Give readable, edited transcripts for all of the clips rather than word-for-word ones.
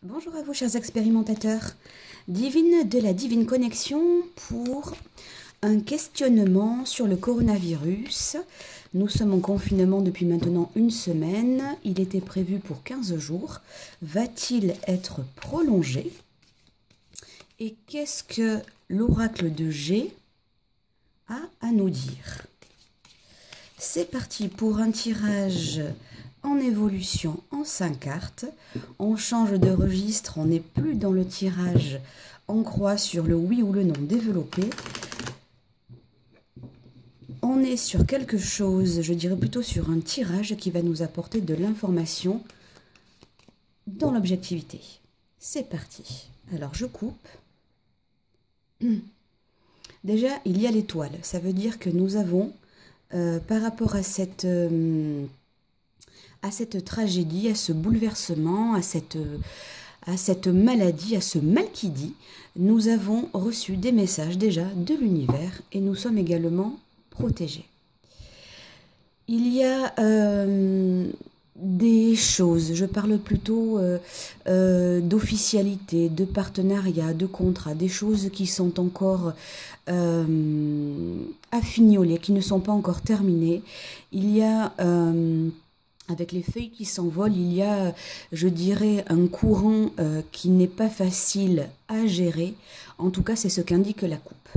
Bonjour à vous chers expérimentateurs, Divine de la Divine Connexion pour un questionnement sur le coronavirus. Nous sommes en confinement depuis maintenant une semaine, il était prévu pour 15 jours. Va-t-il être prolongé? Et qu'est-ce que l'oracle de G a à nous dire? C'est parti pour un tirage en évolution en 5 cartes. On change de registre, on n'est plus dans le tirage en croix sur le oui ou le non développé. On est sur quelque chose, je dirais plutôt sur un tirage qui va nous apporter de l'information dans l'objectivité. C'est parti. Alors je coupe. Déjà, il y a l'étoile. Ça veut dire que nous avons, par rapport à cette tragédie, à ce bouleversement, à cette maladie, à ce mal qui dit, nous avons reçu des messages déjà de l'univers et nous sommes également protégés. Il y a des choses, je parle plutôt d'officialité, de partenariat, de contrat, des choses qui sont encore affignolées, qui ne sont pas encore terminées. Il y a... avec les feuilles qui s'envolent, il y a, je dirais, un courant qui n'est pas facile à gérer. En tout cas, c'est ce qu'indique la coupe.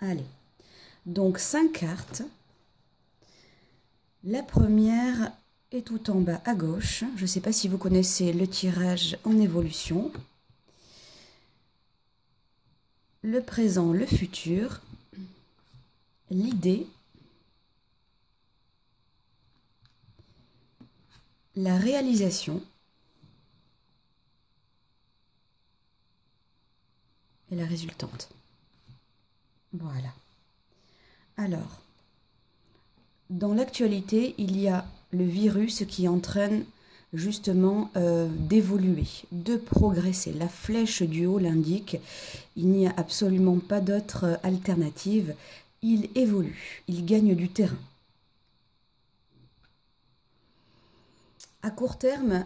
Allez, donc 5 cartes. La première est tout en bas à gauche. Je ne sais pas si vous connaissez le tirage en évolution. Le présent, le futur, l'idée, la réalisation et la résultante. Voilà. Alors, dans l'actualité, il y a le virus qui entraîne justement d'évoluer, de progresser. La flèche du haut l'indique, il n'y a absolument pas d'autre alternative. Il évolue, il gagne du terrain. À court terme,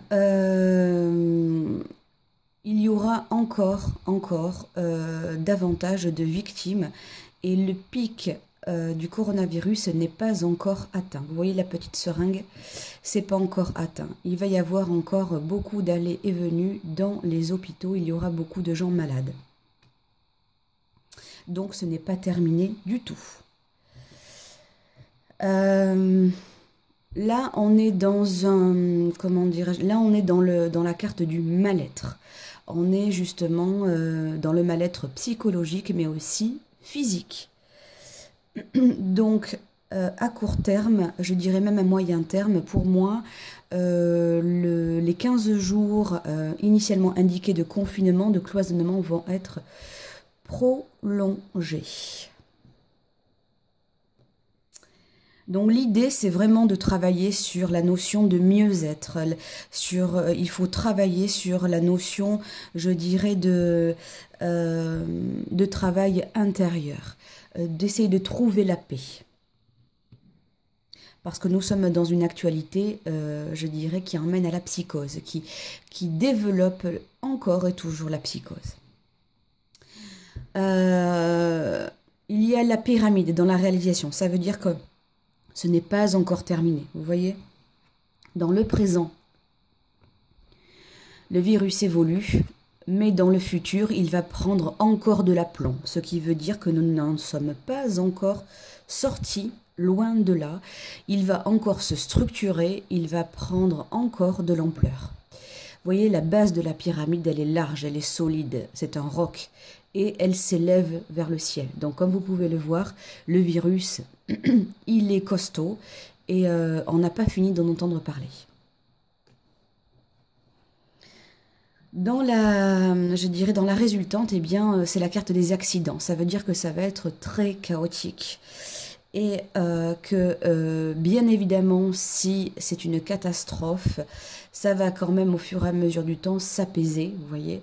il y aura encore davantage de victimes et le pic du coronavirus n'est pas encore atteint. Vous voyez la petite seringue, c'est pas encore atteint. Il va y avoir encore beaucoup d'allées et venues dans les hôpitaux, il y aura beaucoup de gens malades. Donc ce n'est pas terminé du tout. Là on est dans un, comment dirais-je, là on est dans la carte du mal-être. On est justement dans le mal-être psychologique mais aussi physique. Donc à court terme, je dirais même à moyen terme, pour moi, les 15 jours initialement indiqués de confinement, de cloisonnement vont être prolongés. Donc l'idée, c'est vraiment de travailler sur la notion de mieux-être. Il faut travailler sur la notion, je dirais, de travail intérieur, d'essayer de trouver la paix. Parce que nous sommes dans une actualité, je dirais, qui emmène à la psychose, qui développe encore et toujours la psychose. Il y a la pyramide dans la réalisation. Ça veut dire que ce n'est pas encore terminé. Vous voyez? Dans le présent, le virus évolue, mais dans le futur, il va prendre encore de l'aplomb. Ce qui veut dire que nous n'en sommes pas encore sortis, loin de là. Il va encore se structurer, il va prendre encore de l'ampleur. Vous voyez, la base de la pyramide, elle est large, elle est solide. C'est un roc. Et elle s'élève vers le ciel. Donc comme vous pouvez le voir, le virus, il est costaud et on n'a pas fini d'en entendre parler. Dans je dirais dans la résultante, eh bien, c'est la carte des accidents. Ça veut dire que ça va être très chaotique. et que bien évidemment, si c'est une catastrophe, ça va quand même au fur et à mesure du temps s'apaiser, vous voyez.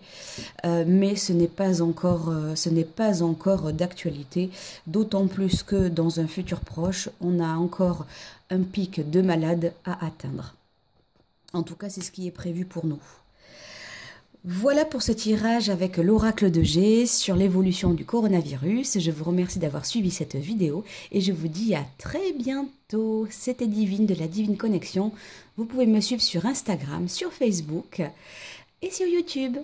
Mais ce n'est pas encore d'actualité, d'autant plus que dans un futur proche, on a encore un pic de malades à atteindre. En tout cas, c'est ce qui est prévu pour nous. Voilà pour ce tirage avec l'oracle de G sur l'évolution du coronavirus. Je vous remercie d'avoir suivi cette vidéo et je vous dis à très bientôt. C'était Divine de la Divine Connexion. Vous pouvez me suivre sur Instagram, sur Facebook et sur YouTube.